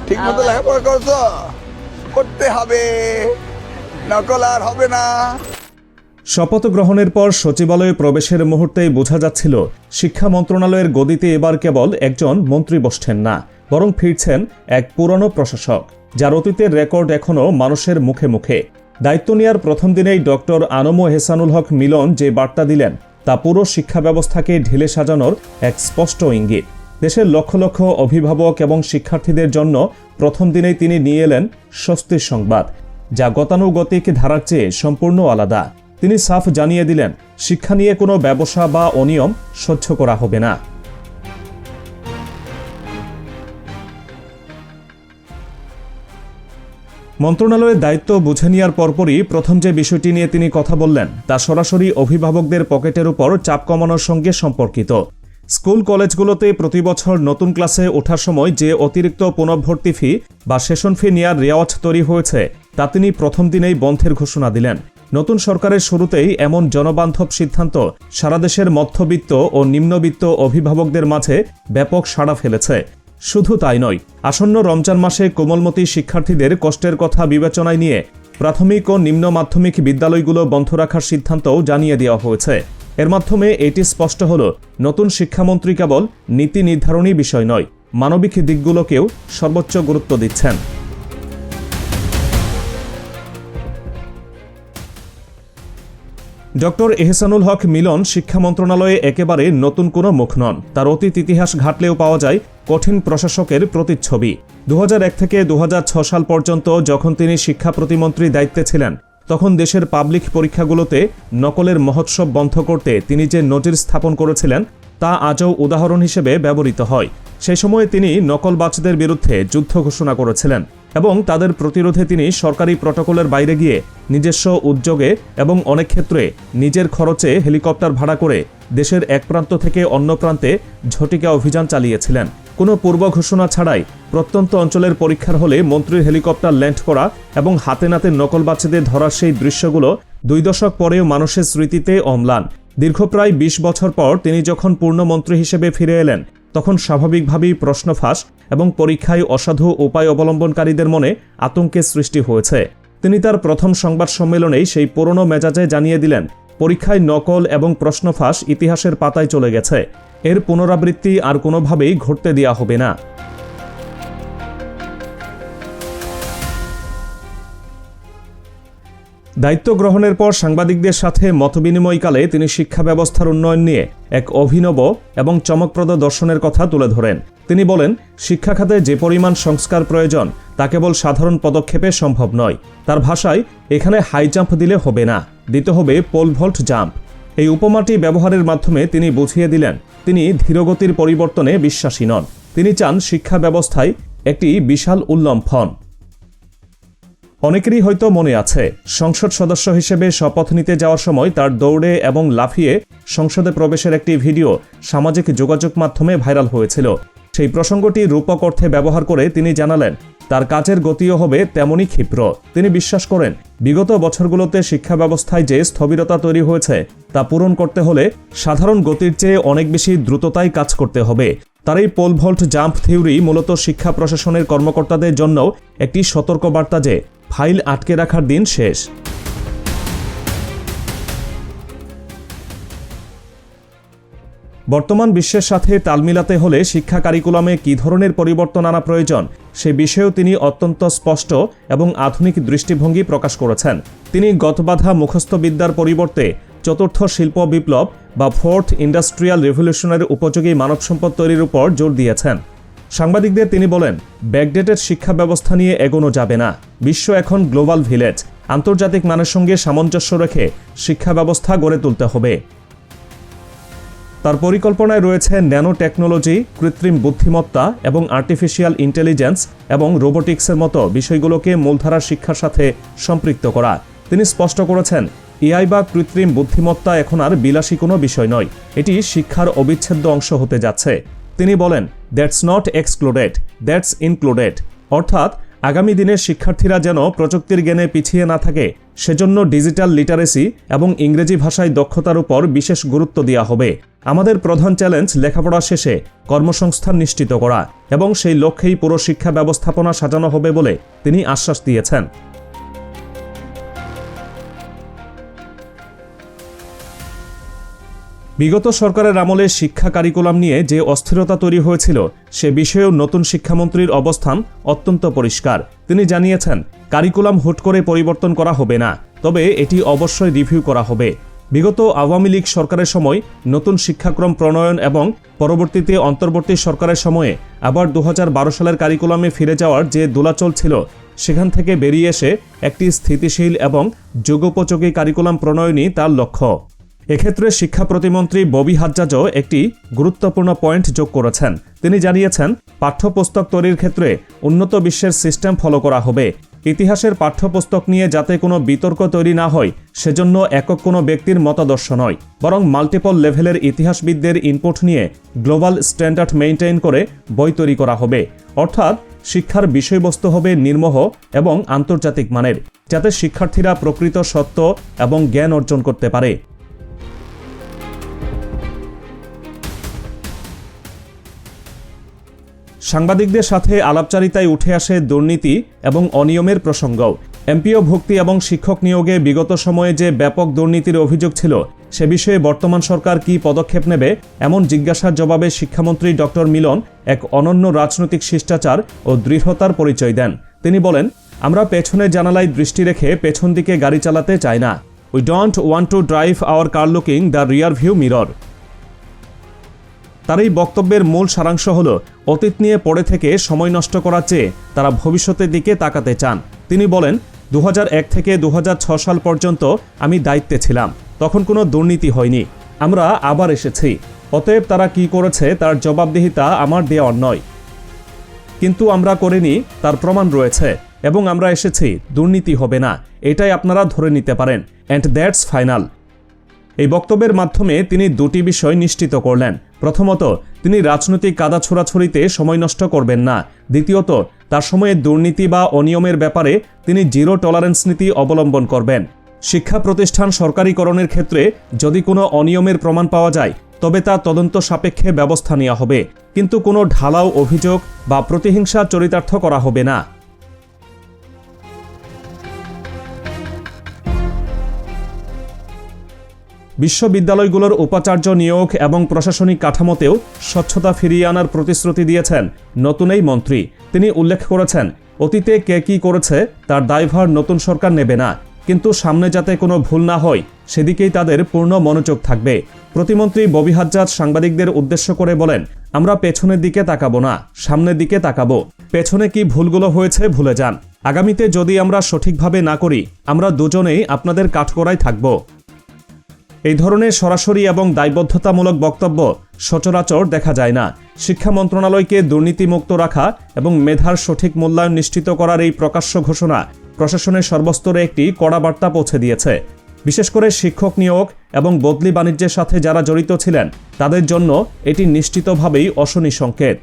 ঠিক মতো লেখাপড়া করছো? করতে হবে, নকল আর হবে না। শপথ গ্রহণের পর সচিবালয়ে প্রবেশের মুহূর্তেই বোঝা যাচ্ছিল শিক্ষা মন্ত্রণালয়ের গদিতে এবার কেবল একজন মন্ত্রী বসছেন না, বরং ফিরছেন এক পুরনো প্রশাসক, যার অতীতের রেকর্ড এখনও মানুষের মুখে মুখে। দায়িত্ব নেওয়ার প্রথম দিনেই ডক্টর আনম এহসানুল হক মিলন যে বার্তা দিলেন তা পুরো শিক্ষা ব্যবস্থাকে ঢেলে সাজানোর এক স্পষ্ট ইঙ্গিত। দেশের লক্ষ লক্ষ অভিভাবক এবং শিক্ষার্থীদের জন্য প্রথম দিনেই তিনি নিয়ে এলেন স্বস্তির সংবাদ, যা গতানুগতিক ধারার চেয়ে সম্পূর্ণ আলাদা। তিনি সাফ জানিয়ে দিলেন, শিক্ষা নিয়ে কোনো ব্যবসা বা অনিয়ম সহ্য করা হবে না। মন্ত্রণালয়ের দায়িত্ব বুঝে নেওয়ার পরপরই প্রথম যে বিষয়টি নিয়ে তিনি কথা বললেন তা সরাসরি অভিভাবকদের পকেটের উপর চাপ কমানোর সঙ্গে সম্পর্কিত। স্কুল কলেজগুলোতে প্রতি বছর নতুন ক্লাসে ওঠার সময় যে অতিরিক্ত পুনঃভর্তি ফি বা সেশন ফি নেওয়ার রেওয়াজ তৈরি হয়েছে তা তিনি প্রথম দিনেই বন্ধের ঘোষণা দিলেন। নতুন সরকারের শুরুতেই এমন জনবান্ধব সিদ্ধান্ত সারা দেশের মধ্যবিত্ত ও নিম্নবিত্ত অভিভাবকদের মাঝে ব্যাপক সাড়া ফেলেছে। শুধু তাই নয়, আসন্ন রমজান মাসে কোমলমতি শিক্ষার্থীদের কষ্টের কথা বিবেচনায় নিয়ে প্রাথমিক ও নিম্ন মাধ্যমিক বিদ্যালয়গুলো বন্ধ রাখার সিদ্ধান্তও জানিয়ে দেওয়া হয়েছে। এর মাধ্যমে এটি স্পষ্ট হল, নতুন শিক্ষামন্ত্রী কেবল নীতি নির্ধারণী বিষয় নয়, মানবিক দিকগুলোকেও সর্বোচ্চ গুরুত্ব দিচ্ছেন। ডক্টর এহসানুল হক মিলন শিক্ষা মন্ত্রণালয়ে একেবারে নতুন কোনো মুখ নন। তার অতীত ইতিহাস ঘাটলেও পাওয়া যায় কঠিন প্রশাসকের প্রতিচ্ছবি। 2001 থেকে 2006 সাল পর্যন্ত যখন তিনি শিক্ষা প্রতিমন্ত্রী দায়িত্বে ছিলেন, তখন দেশের পাবলিক পরীক্ষাগুলোতে নকলের মহোৎসব বন্ধ করতে তিনি যে নজির স্থাপন করেছিলেন তা আজও উদাহরণ হিসেবে ব্যবহৃত হয়। সেই সময়ে তিনি নকলবাজদের বিরুদ্ধে যুদ্ধ ঘোষণা করেছিলেন এবং তাদের প্রতিরোধে তিনি সরকারি প্রটোকলের বাইরে গিয়ে নিজস্ব উদ্যোগে এবং অনেক ক্ষেত্রে নিজের খরচে হেলিকপ্টার ভাড়া করে দেশের এক প্রান্ত থেকে অন্য প্রান্তে ঝটিকা অভিযান চালিয়েছিলেন। কোনো পূর্ব ঘোষণা ছাড়াই প্রত্যন্ত অঞ্চলের পরীক্ষার হলে মন্ত্রীর হেলিকপ্টার ল্যান্ড করা এবং হাতে নাতে নকলবাজদের ধরার সেই দৃশ্যগুলো 2 দশক পরেও মানুষের স্মৃতিতে অম্লান। দীর্ঘ প্রায় 20 বছর পর তিনি যখন পূর্ণমন্ত্রী হিসেবে ফিরে এলেন, তখন স্বাভাবিকভাবেই প্রশ্ন ফাঁস এবং পরীক্ষায় অসাধু উপায় অবলম্বনকারীদের মনে আতঙ্কের সৃষ্টি হয়েছে। তিনি তার প্রথম সংবাদ সম্মেলনেই সেই পুরনো মেজাজে জানিয়ে দিলেন, পরীক্ষায় নকল এবং প্রশ্ন ফাঁস ইতিহাসের পাতায় চলে গেছে, এর পুনরাবৃত্তি আর কোনোভাবেই ঘটতে দেওয়া হবে না। দায়িত্ব গ্রহণের পর সাংবাদিকদের সাথে মতবিনিময়কালে তিনি শিক্ষা ব্যবস্থার উন্নয়ন নিয়ে এক অভিনব এবং চমকপ্রদ দর্শনের কথা তুলে ধরেন। তিনি বলেন, শিক্ষা খাতে যে পরিমাণ সংস্কার প্রয়োজন তা কেবল সাধারণ পদক্ষেপে সম্ভব নয়। তার ভাষায়, এখানে হাই জাম্প দিলে হবে না, দিতে হবে পোল ভল্ট জাম্প। এই উপমাটি ব্যবহারের মাধ্যমে তিনি বুঝিয়ে দিলেন, তিনি ধীরগতির পরিবর্তনে বিশ্বাসী নন। তিনি চান শিক্ষা ব্যবস্থায় একটি বিশাল উল্লম্ফন। অনেকেরই হয়তো মনে আছে, সংসদ সদস্য হিসেবে শপথ নিতে যাওয়ার সময় তার দৌড়ে এবং লাফিয়ে সংসদে প্রবেশের একটি ভিডিও সামাজিক যোগাযোগ মাধ্যমে ভাইরাল হয়েছিল। সেই প্রসঙ্গটি রূপক অর্থে ব্যবহার করে তিনি জানালেন, তার কাজের গতিও হবে তেমনই ক্ষিপ্র। তিনি বিশ্বাস করেন, বিগত বছরগুলোতে শিক্ষা ব্যবস্থায় যে স্থবিরতা তৈরি হয়েছে তা পূরণ করতে হলে সাধারণ গতির চেয়ে অনেক বেশি দ্রুততায় কাজ করতে হবে। তার এই পোল ভল্ট জাম্প থিওরি মূলত শিক্ষা প্রশাসনের কর্মকর্তাদের জন্যও একটি সতর্কবার্তা যে ফাইল আটকে রাখার দিন শেষ। বর্তমান বিশ্বের সাথে তাল মিলাতে হলে শিক্ষা কারিকুলামে কী ধরনের পরিবর্তন আনা প্রয়োজন সে বিষয়েও তিনি অত্যন্ত স্পষ্ট এবং আধুনিক দৃষ্টিভঙ্গি প্রকাশ করেছেন। তিনি গতবাধা মুখস্থ বিদ্যার পরিবর্তে চতুর্থ শিল্প বিপ্লব বা ফোর্থ ইন্ডাস্ট্রিয়াল রেভলিউশনের উপযোগী মানব সম্পদ তৈরির উপর জোর দিয়েছেন। সাংবাদিকদের তিনি বলেন, ব্যাকডেটেড শিক্ষা ব্যবস্থা নিয়ে এগোনো যাবে না। বিশ্ব এখন গ্লোবাল ভিলেজ। আন্তর্জাতিক মানের সঙ্গে সামঞ্জস্য রেখে শিক্ষা ব্যবস্থা গড়ে তুলতে হবে। তার পরিকল্পনায় রয়েছে ন্যানো টেকনোলজি, কৃত্রিম বুদ্ধিমত্তা এবং আর্টিফিশিয়াল ইন্টেলিজেন্স এবং রোবোটিক্সের মতো বিষয়গুলোকে মূলধারার শিক্ষার সাথে সম্পৃক্ত করা। তিনি স্পষ্ট করেছেন, এআই বা কৃত্রিম বুদ্ধিমত্তা এখন আর বিলাসী কোনো বিষয় নয়, এটি শিক্ষার অবিচ্ছেদ্য অংশ হতে যাচ্ছে। তিনি বলেন, that's not excluded, that's included. অর্থাৎ আগামী দিনের শিক্ষার্থীরা যেন প্রযুক্তির জ্ঞানে পিছিয়ে না থাকে, সেজন্য ডিজিটাল লিটারেসি এবং ইংরেজি ভাষায় দক্ষতার উপর বিশেষ গুরুত্ব দেওয়া হবে। আমাদের প্রধান চ্যালেঞ্জ লেখাপড়া শেষে কর্মসংস্থান নিশ্চিত করা এবং সেই লক্ষ্যেই পুরো শিক্ষা ব্যবস্থাপনা সাজানো হবে বলে তিনি আশ্বাস দিয়েছেন। বিগত সরকারের আমলে শিক্ষা কারিকুলাম নিয়ে যে অস্থিরতা তৈরি হয়েছিল সে বিষয়েও নতুন শিক্ষামন্ত্রীর অবস্থান অত্যন্ত পরিষ্কার। তিনি জানিয়েছেন, কারিকুলাম হুট করে পরিবর্তন করা হবে না, তবে এটি অবশ্যই রিভিউ করা হবে। বিগত আওয়ামী লীগ সরকারের সময় নতুন শিক্ষাক্রম প্রণয়ন এবং পরবর্তীতে অন্তর্বর্তী সরকারের সময়ে আবার 2012 সালের কারিকুলামে ফিরে যাওয়ার যে দোলাচল ছিল, সেখান থেকে বেরিয়ে এসে একটি স্থিতিশীল এবং যুগোপযোগী কারিকুলাম প্রণয়নই তার লক্ষ্য। এক্ষেত্রে শিক্ষা প্রতিমন্ত্রী ববি হাজ্জাজও একটি গুরুত্বপূর্ণ পয়েন্ট যোগ করেছেন। তিনি জানিয়েছেন, পাঠ্যপুস্তক তৈরির ক্ষেত্রে উন্নত বিশ্বের সিস্টেম ফলো করা হবে। ইতিহাসের পাঠ্যপুস্তক নিয়ে যাতে কোনো বিতর্ক তৈরি না হয় সেজন্য একক কোনো ব্যক্তির মতাদর্শ নয়, বরং মাল্টিপল লেভেলের ইতিহাসবিদদের ইনপুট নিয়ে গ্লোবাল স্ট্যান্ডার্ড মেইনটেইন করে বই তৈরি করা হবে। অর্থাৎ শিক্ষার বিষয়বস্তু হবে নির্মোহ এবং আন্তর্জাতিক মানের, যাতে শিক্ষার্থীরা প্রকৃত সত্য এবং জ্ঞান অর্জন করতে পারে। সাংবাদিকদের সাথে আলাপচারিতায় উঠে আসে দুর্নীতি এবং অনিয়মের প্রসঙ্গ। এমপিও ভুক্তি এবং শিক্ষক নিয়োগে বিগত সময়ে যে ব্যাপক দুর্নীতির অভিযোগ ছিল, সে বিষয়ে বর্তমান সরকার কী পদক্ষেপ নেবে এমন জিজ্ঞাসার জবাবে শিক্ষামন্ত্রী ডক্টর মিলন এক অনন্য রাজনৈতিক শিষ্টাচার ও দৃঢ়তার পরিচয় দেন। তিনি বলেন, আমরা পেছনের জানালায় দৃষ্টি রেখে পেছন দিকে গাড়ি চালাতে চাই না। We don't want to drive our car looking the rear view mirror. তার এই বক্তব্যের মূল সারাংশ হল, অতীত নিয়ে পড়ে থেকে সময় নষ্ট করার চেয়ে তারা ভবিষ্যতের দিকে তাকাতে চান। তিনি বলেন, 2001 থেকে 2006 সাল পর্যন্ত আমি দায়িত্বে ছিলাম, তখন কোনো দুর্নীতি হয়নি। আমরা আবার এসেছি, অতএব তারা কি করেছে তার জবাবদিহিতা আমার দেওয়ার নয়, কিন্তু আমরা করিনি তার প্রমাণ রয়েছে, এবং আমরা এসেছি, দুর্নীতি হবে না, এটাই আপনারা ধরে নিতে পারেন, অ্যান্ড দ্যাটস ফাইনাল। এই বক্তব্যের মাধ্যমে তিনি দুটি বিষয় নিশ্চিত করলেন। প্রথমত, তিনি রাজনৈতিক কাদা ছোড়াছড়িতে সময় নষ্ট করবেন না। দ্বিতীয়ত, তার সময়ে দুর্নীতি বা অনিয়মের ব্যাপারে তিনি জিরো টলারেন্স নীতি অবলম্বন করবেন। শিক্ষা প্রতিষ্ঠান সরকারিকরণের ক্ষেত্রে যদি কোনো অনিয়মের প্রমাণ পাওয়া যায়, তবে তা তদন্ত সাপেক্ষে ব্যবস্থা নেওয়া হবে, কিন্তু কোনো ঢালাও অভিযোগ বা প্রতিহিংসা চরিতার্থ করা হবে না। বিশ্ববিদ্যালয়গুলোর উপাচার্য নিয়োগ এবং প্রশাসনিক কাঠামোতেও স্বচ্ছতা ফিরিয়ে আনার প্রতিশ্রুতি দিয়েছেন নতুন এই মন্ত্রী। তিনি উল্লেখ করেছেন, অতীতে কে কী করেছে তার দায়ভার নতুন সরকার নেবে না, কিন্তু সামনে যাতে কোনো ভুল না হয় সেদিকেই তাদের পূর্ণ মনোযোগ থাকবে। প্রতিমন্ত্রী ববি হাজ্জাজ সাংবাদিকদের উদ্দেশ্য করে বলেন, আমরা পেছনের দিকে তাকাবো না, সামনের দিকে তাকাবো। পেছনে কি ভুলগুলো হয়েছে ভুলে যান। আগামীতে যদি আমরা সঠিকভাবে না করি, আমরা দুজনেই আপনাদের কাঠগড়ায় থাকব। এই ধরনের সরাসরি এবং দায়বদ্ধতামূলক বক্তব্য সচরাচর দেখা যায় না। শিক্ষা মন্ত্রণালয়কে দুর্নীতিমুক্ত রাখা এবং মেধার সঠিক মূল্যায়ন নিশ্চিত করার এই প্রকাশ্য ঘোষণা প্রশাসনের সর্বস্তরে একটি কড়া বার্তা পৌঁছে দিয়েছে। বিশেষ করে শিক্ষক নিয়োগ এবং বদলি বাণিজ্যের সাথে যারা জড়িত ছিলেন, তাদের জন্য এটি নিশ্চিতভাবেই অশনি সংকেত।